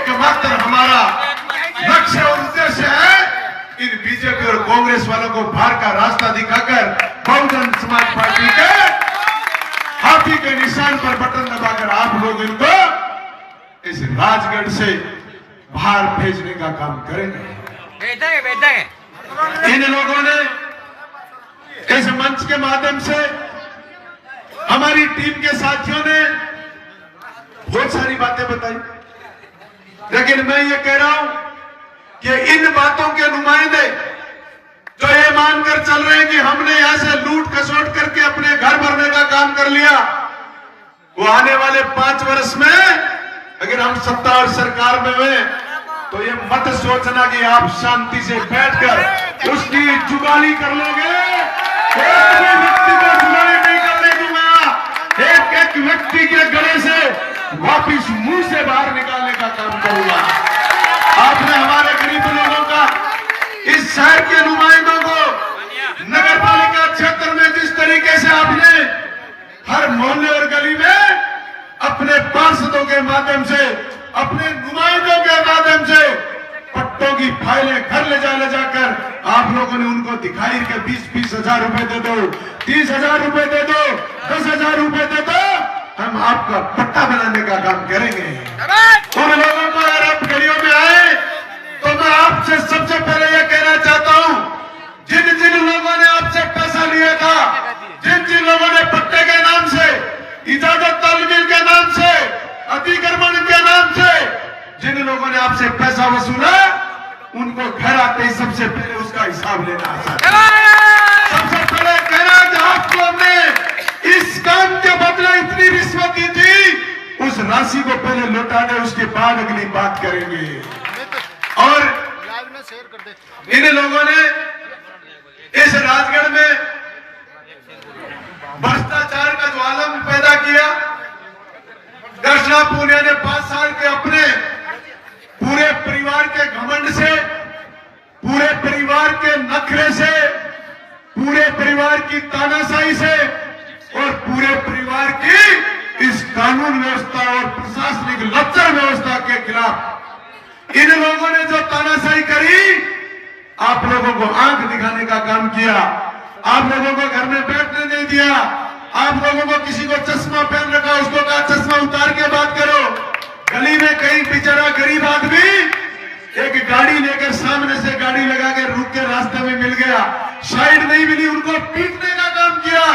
एकमात्र हमारा लक्ष्य और उद्देश्य है इन बीजेपी और कांग्रेस वालों को बाहर का रास्ता दिखाकर बहुजन समाज पार्टी के हाथी के निशान पर बटन दबाकर आप लोग इनको इस राजगढ़ से बाहर भेजने का काम करेंगे। इन लोगों ने इस मंच के माध्यम से हमारी टीम के साथियों ने बहुत सारी बातें बताई, लेकिन मैं ये कह रहा हूं कि इन बातों के नुमाइंदे जो ये मानकर चल रहे हैं कि हमने यहां से लूट खसोट करके अपने घर भरने का काम कर लिया, वो आने वाले 5 वर्ष में अगर हम सत्ता और सरकार में हुए तो ये मत सोचना कि आप शांति से बैठकर उसकी जुगाली कर लोगे। एक भी व्यक्ति को जुगाली नहीं करने दूंगा, एक एक व्यक्ति के गले से वापिस मुंह से बाहर निकालने का काम करूंगा। आपने हमारे गरीब लोगों का, इस शहर के नुमाइंदों को नगर पालिका क्षेत्र में जिस तरीके से आपने हर मोहल्ले और गली में अपने पार्षदों के माध्यम से, अपने नुमाइंदों के माध्यम से पट्टों की फाइलें घर ले जाकर आप लोगों ने उनको दिखाई कि 20-20 हजार रुपए दे दो, 30 हजार रुपए दे दो, 10 हजार रुपए दे दो, हम आपका पट्टा बनाने का काम करेंगे। उन लोगों को अगर आप गलियों में आए तो मैं आपसे सबसे पहले यह कहना चाहता हूं, जिन जिन लोगों ने आपसे पैसा लिया था, जिन जिन लोगों ने पट्टे के नाम से, इजाजत तालमेल के नाम से, अतिक्रमण के नाम से जिन लोगों ने आपसे पैसा वसूला, उनको घर आते ही सबसे पहले उसका हिसाब लेना आसान है। सबसे पहले कहना कि आपको हमने इस काम के बदले इतनी रिश्वत दी थी, उस राशि को पहले लौटा दे, उसके बाद अगली बात करेंगे। और इन लोगों ने इस राजगढ़ में भ्रष्टाचार का जो आलम पैदा किया, दर्शना पूनिया ने 5 साल के अपने पूरे परिवार के घमंड से, पूरे परिवार के नखरे से, पूरे परिवार की तानाशाही से और पूरे परिवार की इस कानून व्यवस्था और प्रशासनिक लचर व्यवस्था के खिलाफ इन लोगों ने जो तानाशाही करी, आप लोगों को आंख दिखाने का काम किया, आप लोगों को घर में बैठने नहीं दिया, आप लोगों को किसी को चश्मा पहन रखा, उसको कहा चश्मा उतार के बात करो। गली में कहीं बेचारा गरीब आदमी एक गाड़ी लेकर सामने से गाड़ी लगा के रुक के रास्ते में मिल गया, साइड नहीं मिली, उनको पीटने का काम किया।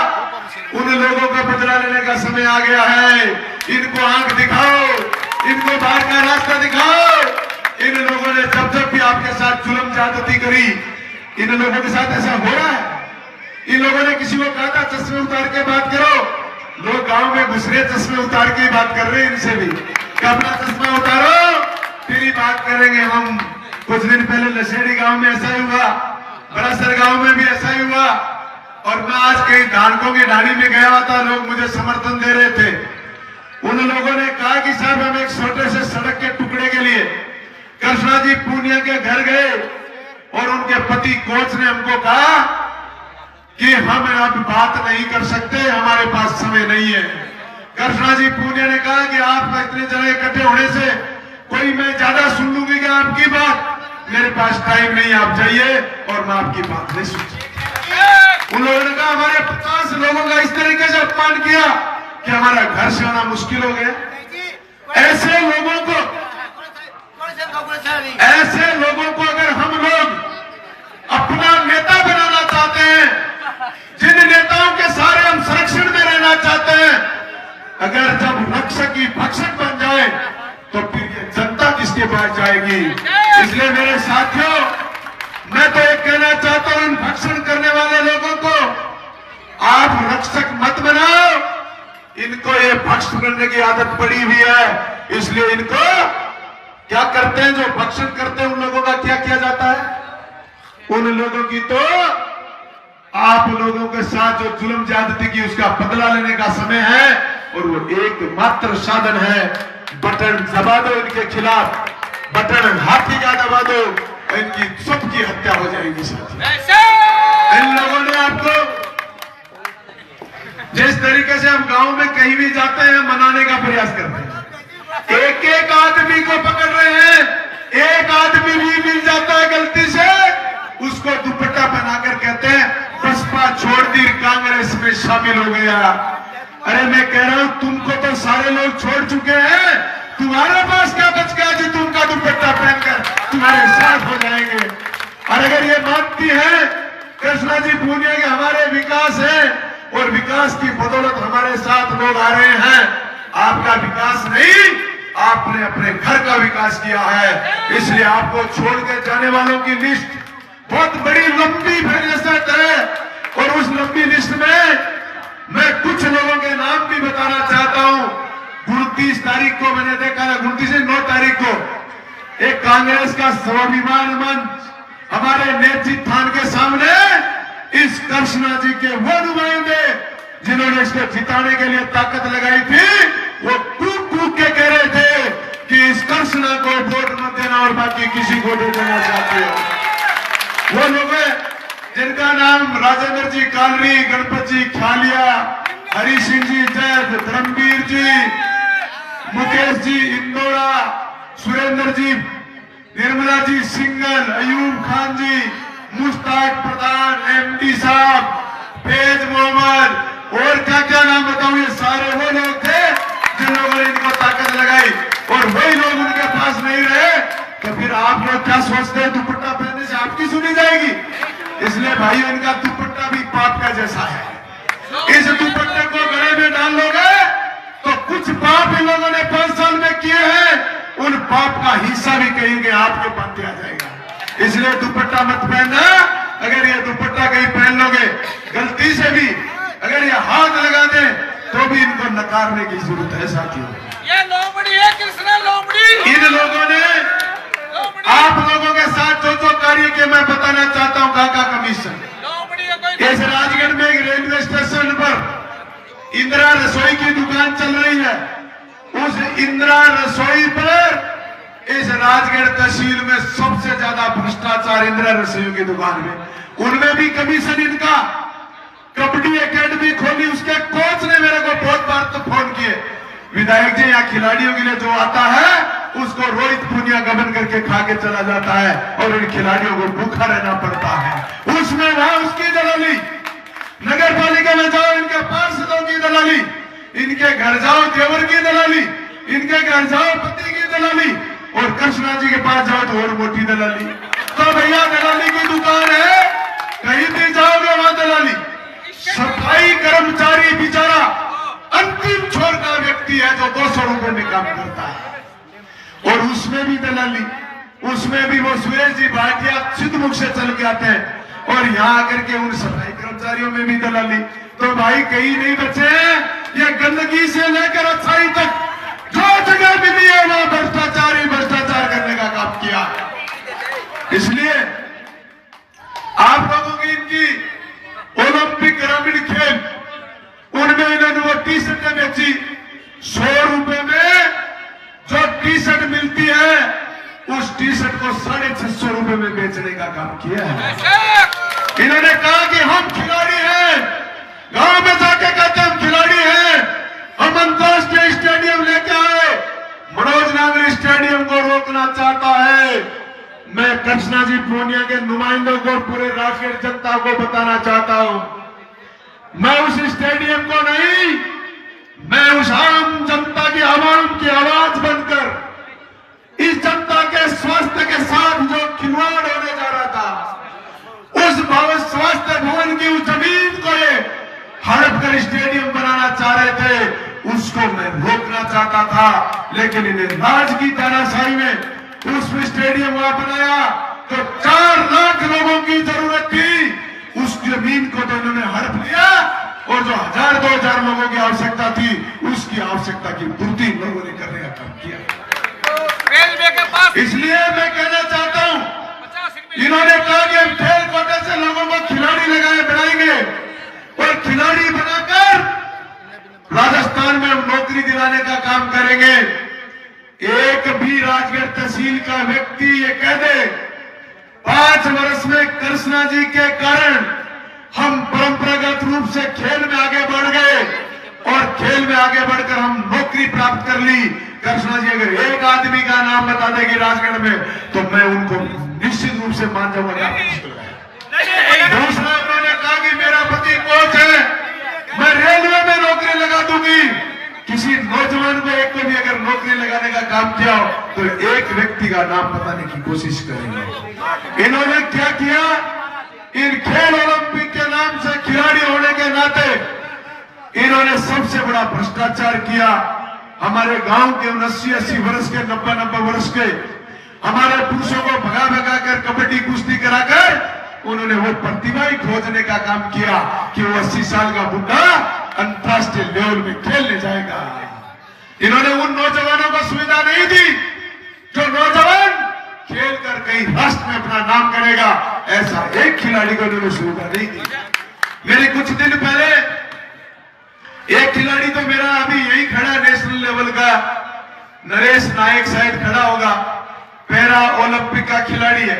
उन लोगों का बदला लेने का समय आ गया है। इनको आंख दिखाओ, इनको बाहर का रास्ता दिखाओ। इन लोगों ने जब भी आपके साथ जुल्म ज्यादती करी, इन लोगों के साथ ऐसा हो रहा है। इन लोगों ने किसी को कहा था चश्मे उतार के बात करो, लोग गांव में घुस रहे, चश्मे उतार के बात कर रहे हैं इनसे भी कि अपना चश्मा उतारो फिर ही बात करेंगे हम। कुछ दिन पहले लसेड़ी गांव में ऐसा ही हुआ, बरासर गांव में भी ऐसा ही हुआ, और मैं आज कहीं धानकों की ढाणी में गया हुआ था, लोग मुझे समर्थन दे रहे थे। उन लोगों ने कहा कि साहब हम एक छोटे से सड़क के टुकड़े के लिए कृष्णा जी पूनिया के घर गए और उनके पति कोच ने हमको कहा कि हम अब बात नहीं कर सकते, हमारे पास समय नहीं है। कृष्णा जी पूनिया ने कहा कि आप इतने जने इकट्ठे होने से कोई मैं ज्यादा सुन लूंगी कि आपकी बात, मेरे पास टाइम नहीं, आप जाइए और मैं आपकी बात नहीं सुन। उन लोगों ने कहा हमारे 50 लोगों का इस तरीके से अपमान किया कि हमारा घर से आना मुश्किल हो गया। ऐसे लोगों को अगर हम लोग अपना नेता बनाना चाहते हैं, जिन नेताओं के सारे हम संरक्षण में रहना चाहते हैं, अगर जब रक्षक ही भक्षक बन जाए तो फिर ये जनता किसके पास जाएगी। इसलिए मेरे साथियों, मैं तो एक कहना चाहता हूं इन भक्षण करने वाले लोगों को आप रक्षक मत बनाओ। इनको ये भक्षण करने की आदत पड़ी हुई है, इसलिए इनको क्या करते हैं, जो भक्षण करते हैं उन लोगों का क्या किया जाता है, उन लोगों की तो आप लोगों के साथ जो जुल्म ज्यादती की उसका बदला लेने का समय है, और वो एकमात्र साधन है बटन दबा दो इनके खिलाफ, बटन हाथी का दबा दो, इनकी सबकी हत्या हो जाएगी। इन लोगों ने आपको जिस तरीके से हम गांव में कहीं भी जाते हैं मनाने का प्रयास करते हैं, एक एक आदमी को पकड़ रहे हैं। एक आदमी भी मिल जाता है गलती से, उसको दुपट्टा बनाकर कहते हैं बसपा छोड़ दी, कांग्रेस में शामिल हो गया। अरे मैं कह रहा हूं तुमको तो सारे लोग छोड़ चुके हैं, तुम्हारे पास क्या बच गया जो तुमका दुपट्टा पहनकर तुम्हारे साथ हो जाएंगे। और अगर ये मानती है कृष्णा जी पूनिया के हमारे विकास है और विकास की बदौलत हमारे साथ लोग आ रहे हैं, आपका विकास नहीं, आपने अपने घर का विकास किया है, इसलिए आपको छोड़ के जाने वालों की लिस्ट बहुत बड़ी लंबी फहरिस्त है। और उस लंबी लिस्ट में मैं कुछ लोगों के नाम भी बताना चाहता हूं। 29 तारीख को मैंने देखा था, 29 से 9 तारीख को एक कांग्रेस का स्वाभिमान मंच हमारे नेत्री थान के सामने इस कृष्णा जी के वो नुमाइंदे जिन्होंने इसको जिताने के लिए ताकत लगाई थी, वो कूक कूक के कह रहे थे कि इस कृष्णा को वोट मत देना और बाकी किसी को दे देना चाहते हो। वो लोग जिनका नाम राजेंद्र जी कालरी, गणपत जी ख्यालिया, हरी सिंह जी जैद, धर्मवीर जी, मुकेश जी इंदौरा, सुरेंद्र जी, निर्मला जी सिंगल, अयूब खान जी, मुश्ताक प्रधान, एमडी साहब, फैज मोहम्मद और क्या क्या नाम बताऊं, ये सारे वो लोग थे जिन लोगों ने इनको ताकत लगाई। और वही लोग उनके पास नहीं रहे तो फिर आप लोग क्या सोचते हैं दुपट्टा पहनने से आपकी सुनी जाएगी? इसलिए भाई इनका दुपट्टा भी पाप का जैसा है। इस दुपट्टे को गले में डाल लोगे तो कुछ पाप इन लोगों ने 5 साल में किए हैं, उन पाप का हिस्सा भी कहेंगे आपके पाते आ जाएगा। इसलिए दुपट्टा मत पहनना। अगर ये दुपट्टा कहीं पहन लोगे गलती से भी, अगर ये हाथ लगा दे तो भी इनको नकारने की जरूरत है साथियों। ये लोमड़ी है कृष्णा लोमड़ी। इन लोगों ने आप लोगों के साथ जो कार्य किए मैं बताना चाहता हूं। काका कमीशन इस राजगढ़ में एक रेलवे स्टेशन पर इंदिरा रसोई की दुकान चल रही है। उस इंदिरा रसोई पर इस राजगढ़ तहसील में सबसे ज्यादा भ्रष्टाचार इंदिरा रसोई की दुकान में, उनमें भी कमीशन इनका। कबड्डी एकेडमी खोली, उसके कोच ने मेरे को बहुत बार तो फोन किए, विधायक जी यहाँ खिलाड़ियों के लिए जो आता है उसको रोहित पूनिया गबन करके खा के चला जाता है और इन खिलाड़ियों को भूखा रहना पड़ता है। उसमें वहां उसकी दलाली, नगर पालिका में जाओ इनके पार्षदों की दलाली, इनके घर जाओ देवर की दलाली, इनके घर जाओ पति की दलाली, और कृष्णा जी के पास जाओ तो और मोटी दलाली। तो भैया दलाली की दुकान है, कहीं भी जाओगे वहां दलाली। सफाई कर्मचारी बेचारा अंतिम छोर का व्यक्ति है जो 200 रुपए में काम करता है, और उसमें भी दलाली, उसमें भी वो सुरेश जी भाटिया सिद्धमुख से चल के आते हैं और यहाँ आकर के उन सफाई कर्मचारियों में भी दलाली। तो भाई कहीं नहीं बचे हैं, ये गंदगी से लेकर अच्छाई तक जो जगह मिली है वहां भ्रष्टाचार ही भ्रष्टाचार करने का काम किया। इसलिए आप लोगों की इनकी ओलंपिक ग्रामीण खेल, उनमें इन्होंने वो टी शर्टें बेची 100 रुपए में। जो टी शर्ट मिलती है उस टी शर्ट को 650 रुपए में बेचने का काम किया है। इन्होंने कहा कि हम खिलाड़ी हैं, गांव में जाके कहते हम खिलाड़ी हैं, हम अंतरराष्ट्रीय स्टेडियम लेके आए। मनोज नागरी स्टेडियम को रोकना चाहता है। मैं कृष्णा जी पूनिया के नुमाइंदों को, पूरे राजगढ़ जनता को बताना चाहता हूं, मैं उस स्टेडियम को नहीं, मैं उस आम जनता की आवाम की आवाज बनकर इस जनता के स्वास्थ्य के साथ जो खिलवाड़ होने जा रहा था, उस स्वास्थ्य भवन की उस जमीन को ये हड़प कर स्टेडियम बनाना चाह रहे थे, उसको मैं रोकना चाहता था। लेकिन इन्हें राज की तानाशाही में उस स्टेडियम वहां बनाया तो 4 लाख लोगों की जरूरत थी, उस जमीन को तो इन्होंने हड़प लिया, और जो 1000-2000 लोगों की आवश्यकता थी उसकी आवश्यकता की पूर्ति लोगों ने करने का काम किया। इसलिए मैं कहना चाहता हूं, इन्होंने कहा कि हम खेल कोटे से लोगों को खिलाड़ी बनाएंगे और खिलाड़ी बनाकर राजस्थान में हम नौकरी दिलाने का काम करेंगे। एक भी राजगढ़ तहसील का व्यक्ति ये कह दे 5 वर्ष में कृष्णा जी के कारण हम परंपरागत रूप से खेल में आगे बढ़ गए और खेल में आगे बढ़कर हम नौकरी प्राप्त कर ली, कृष्णा जी अगर एक आदमी का नाम बता देगी राजगढ़ में तो मैं उनको निश्चित रूप से मान जाऊंगा। दूसरा उन्होंने कहा कि मेरा पति कोच है, मैं रेलवे में नौकरी लगा दूंगी। किसी नौजवान को एक को भी अगर नौकरी लगाने का काम किया हो तो एक व्यक्ति का नाम बताने की कोशिश करेंगे। इन्होंने क्या किया, इन खेल ओलंपिक के नाम से खिलाड़ी होने के नाते इन्होंने सबसे बड़ा भ्रष्टाचार किया। हमारे गांव के 80-80 वर्ष के 90-90 वर्ष के हमारे पुरुषों को भगा भगा कर कबड्डी कुश्ती कराकर उन्होंने वो प्रतिभा ही खोजने का काम किया कि वो 80 साल का बुढ़ा अंतर्राष्ट्रीय लेवल में खेलने जाएगा। इन्होंने उन नौजवानों को सुविधा नहीं दी जो नौजवान खेल कर कहीं राष्ट्र में अपना नाम करेगा। ऐसा एक खिलाड़ी को इन्होंने सुविधा नहीं दी। मेरे कुछ दिन पहले एक खिलाड़ी तो मेरा अभी यही खड़ा नेशनल लेवल का, नरेश नायक शायद खड़ा होगा, पैरा ओलंपिक का खिलाड़ी है।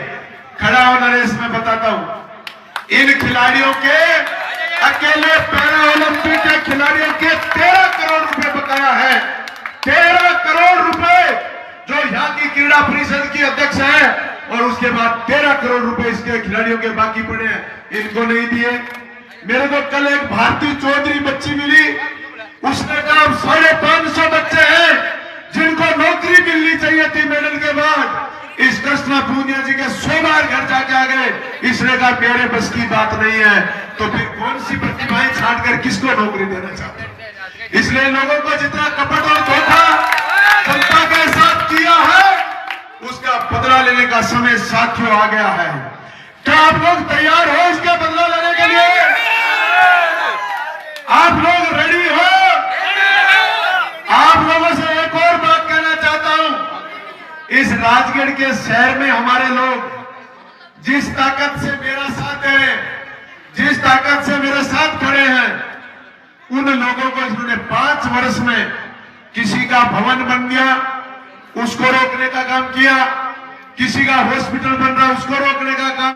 खड़ा हो नरेश, मैं बताता हूं इन खिलाड़ियों के अकेले पैरा ओलंपिक के खिलाड़ियों के 13 करोड़ रुपए बकाया है। 13 करोड़ रुपए जो यहाँ की क्रीड़ा परिषद की अध्यक्ष है, और उसके बाद 13 करोड़ रुपए इसके खिलाड़ियों के बाकी पड़े हैं, इनको नहीं दिए। मेरे को कल एक भारती चौधरी बच्ची मिली, उसने कहा 550 बच्चे हैं जिनको नौकरी मिलनी चाहिए थी मेडल के बाद, इस कृष्णा पूनिया जी के 100 बार घर जाके आ गए। इसने कहा मेरे बस की बात नहीं है। तो फिर कौन सी प्रतिभाएं छांट कर किसको नौकरी देना चाहते हैं? इसलिए लोगों को जितना कपट और धोखा जनता के साथ किया है उसका बदला लेने का समय साथियों आ गया है। क्या आप लोग तैयार हो इसका बदला लेने के लिए? आप लोग रेडी हो? आप लोगों से एक और बात कहना चाहता हूं, इस राजगढ़ के शहर में हमारे लोग जिस ताकत से मेरा साथ है, जिस ताकत से मेरे साथ खड़े हैं, उन लोगों को जिन्होंने 5 वर्ष में किसी का भवन बन गया उसको रोकने का काम किया, किसी का हॉस्पिटल बन रहा उसको रोकने का काम